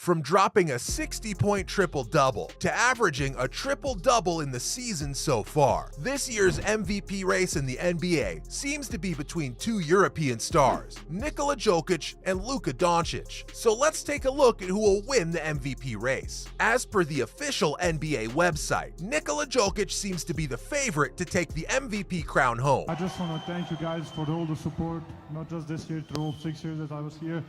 from dropping a 60-point triple-double to averaging a triple-double in the season so far. This year's MVP race in the NBA seems to be between two European stars, Nikola Jokic and Luka Doncic. So let's take a look at who will win the MVP race. As per the official NBA website, Nikola Jokic seems to be the favorite to take the MVP crown home. I just want to thank you guys for all the support, not just this year, through all 6 years that I was here,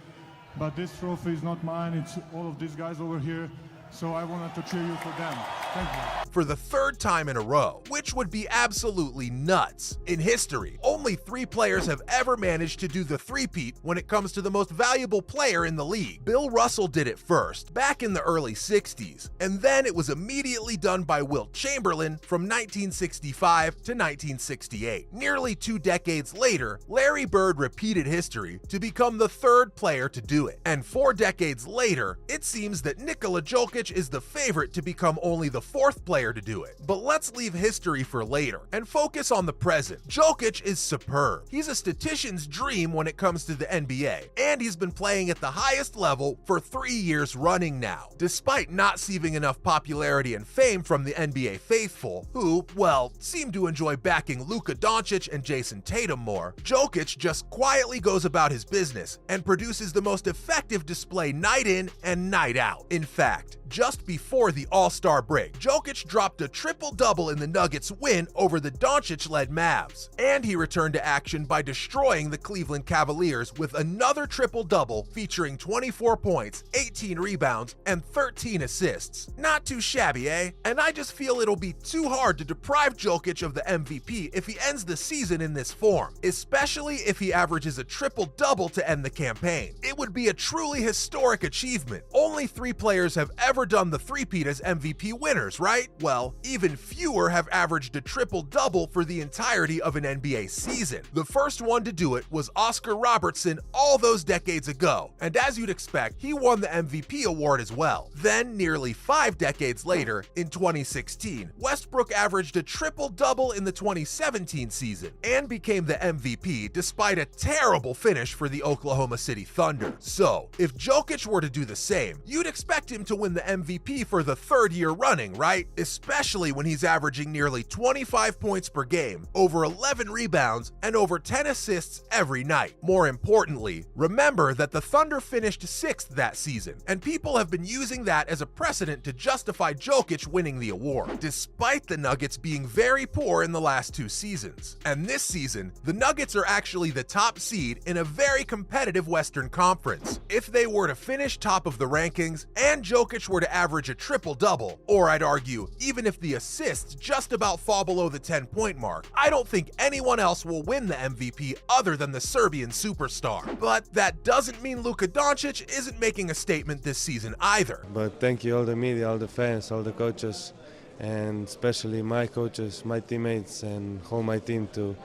but this trophy is not mine, it's all of these guys over here. So I wanted to cheer you for them. Thank you. For the third time in a row, which would be absolutely nuts. In history, only 3 players have ever managed to do the three-peat when it comes to the most valuable player in the league. Bill Russell did it first, back in the early 60s, and then it was immediately done by Wilt Chamberlain from 1965 to 1968. Nearly 2 decades later, Larry Bird repeated history to become the 3rd player to do it. And 4 decades later, it seems that Nikola Jokic is the favorite to become only the 4th player to do it. But let's leave history for later and focus on the present. Jokic is superb. He's a statistician's dream when it comes to the NBA, and he's been playing at the highest level for 3 years running now. Despite not receiving enough popularity and fame from the NBA faithful, who, well, seem to enjoy backing Luka Doncic and Jason Tatum more, Jokic just quietly goes about his business and produces the most effective display night in and night out. In fact, just before the All-Star break, Jokic dropped a triple-double in the Nuggets' win over the Doncic-led Mavs, and he returned to action by destroying the Cleveland Cavaliers with another triple-double featuring 24 points, 18 rebounds, and 13 assists. Not too shabby, eh? And I just feel it'll be too hard to deprive Jokic of the MVP if he ends the season in this form, especially if he averages a triple-double to end the campaign. It would be a truly historic achievement. Only 3 players have ever done the three-peat as MVP winners, right? Well, even fewer have averaged a triple-double for the entirety of an NBA season. The first one to do it was Oscar Robertson all those decades ago, and as you'd expect, he won the MVP award as well. Then, nearly 5 decades later, in 2016, Westbrook averaged a triple-double in the 2017 season and became the MVP despite a terrible finish for the Oklahoma City Thunder. So, if Jokic were to do the same, you'd expect him to win the MVP for the 3rd year running, right? Especially when he's averaging nearly 25 points per game, over 11 rebounds, and over 10 assists every night. More importantly, remember that the Thunder finished 6th that season, and people have been using that as a precedent to justify Jokic winning the award, despite the Nuggets being very poor in the last 2 seasons. And this season, the Nuggets are actually the top seed in a very competitive Western Conference. If they were to finish top of the rankings and Jokic were to average a triple-double, or I'd argue, even if the assists just about fall below the 10-point mark, I don't think anyone else will win the MVP other than the Serbian superstar. But that doesn't mean Luka Doncic isn't making a statement this season either. But thank you all the media, all the fans, all the coaches, and especially my coaches, my teammates, and all my team too.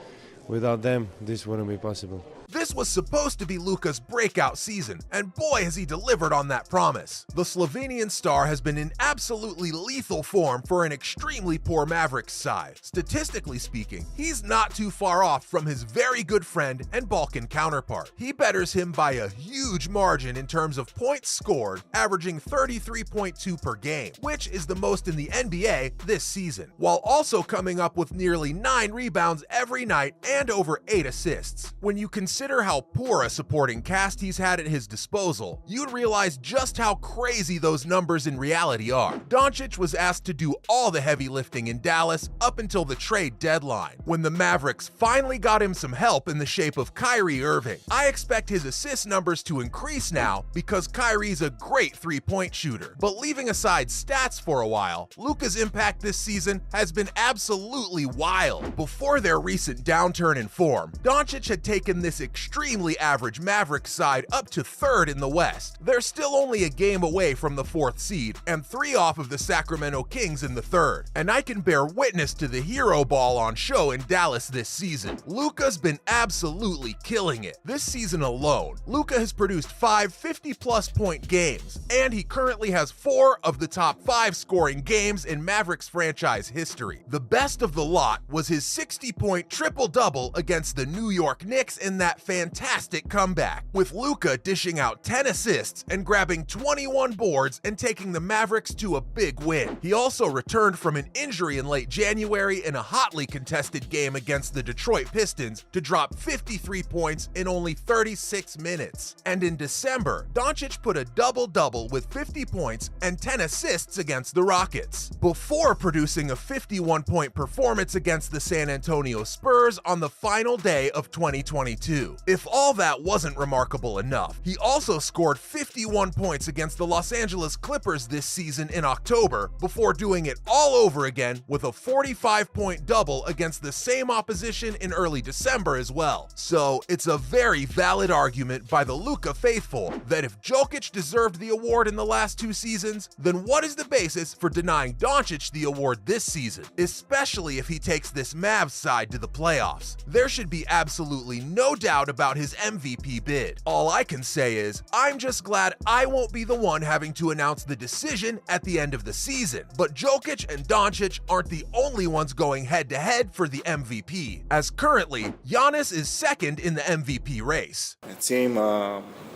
Without them, this wouldn't be possible. This was supposed to be Luka's breakout season, and boy has he delivered on that promise. The Slovenian star has been in absolutely lethal form for an extremely poor Mavericks side. Statistically speaking, he's not too far off from his very good friend and Balkan counterpart. He betters him by a huge margin in terms of points scored, averaging 33.2 per game, which is the most in the NBA this season, while also coming up with nearly 9 rebounds every night and over 8 assists. When you consider how poor a supporting cast he's had at his disposal, you'd realize just how crazy those numbers in reality are. Doncic was asked to do all the heavy lifting in Dallas up until the trade deadline, when the Mavericks finally got him some help in the shape of Kyrie Irving. I expect his assist numbers to increase now because Kyrie's a great three-point shooter. But leaving aside stats for a while, Luka's impact this season has been absolutely wild. Before their recent downturn in form, Doncic had taken this extremely average Mavericks side up to 3rd in the West. They're still only a game away from the 4th seed and 3 off of the Sacramento Kings in the 3rd. And I can bear witness to the hero ball on show in Dallas this season. Luka's been absolutely killing it. This season alone, Luka has produced 5 50-plus point games, and he currently has 4 of the top 5 scoring games in Mavericks franchise history. The best of the lot was his 60-point triple-double against the New York Knicks in that fantastic comeback, with Luka dishing out 10 assists and grabbing 21 boards and taking the Mavericks to a big win. He also returned from an injury in late January in a hotly contested game against the Detroit Pistons to drop 53 points in only 36 minutes. And in December, Doncic put a double-double with 50 points and 10 assists against the Rockets, before producing a 51-point performance against the San Antonio Spurs on the final day of 2022. If all that wasn't remarkable enough, he also scored 51 points against the Los Angeles Clippers this season in October, before doing it all over again with a 45-point double against the same opposition in early December as well. So it's a very valid argument by the Luka faithful that if Jokic deserved the award in the last 2 seasons, then what is the basis for denying Doncic the award this season, especially if he takes this Mavs side to the playoffs? There should be absolutely no doubt about his MVP bid. All I can say is, I'm just glad I won't be the one having to announce the decision at the end of the season. But Jokic and Doncic aren't the only ones going head-to-head for the MVP, as currently, Giannis is second in the MVP race. My team,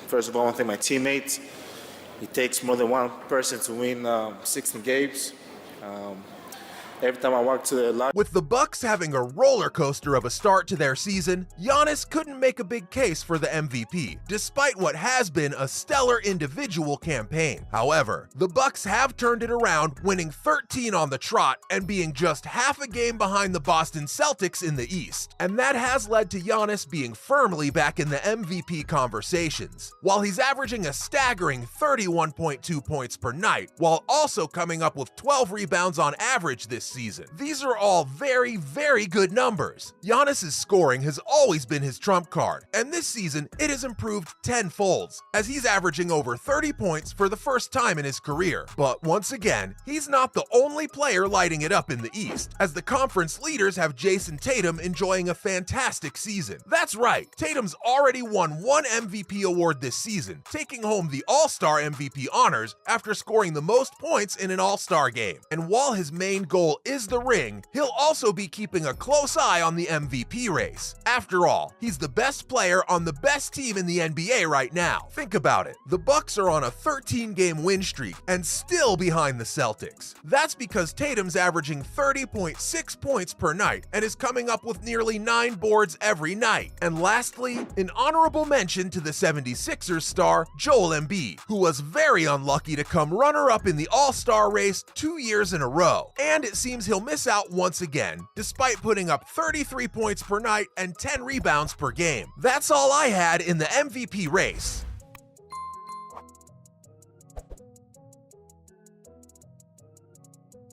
first of all, I want to thank my teammates. It takes more than one person to win 16 games. Every time I walk to the locker. With the Bucks having a roller coaster of a start to their season, Giannis couldn't make a big case for the MVP, despite what has been a stellar individual campaign. However, the Bucks have turned it around, winning 13 on the trot and being just half a game behind the Boston Celtics in the East. And that has led to Giannis being firmly back in the MVP conversations, while he's averaging a staggering 31.2 points per night, while also coming up with 12 rebounds on average this season. These are all very, very good numbers. Giannis's scoring has always been his trump card, and this season it has improved tenfold, as he's averaging over 30 points for the first time in his career. But once again, he's not the only player lighting it up in the East, as the conference leaders have Jason Tatum enjoying a fantastic season. That's right, Tatum's already won 1 MVP award this season, taking home the All-Star MVP honors after scoring the most points in an All-Star game. And while his main goal is the ring, he'll also be keeping a close eye on the MVP race. After all, he's the best player on the best team in the NBA right now. Think about it. The Bucks are on a 13-game win streak and still behind the Celtics. That's because Tatum's averaging 30.6 points per night and is coming up with nearly 9 boards every night. And lastly, an honorable mention to the 76ers star Joel Embiid, who was very unlucky to come runner-up in the All-Star race 2 years in a row. And it seems he'll miss out once again, despite putting up 33 points per night and 10 rebounds per game. That's all I had in the MVP race.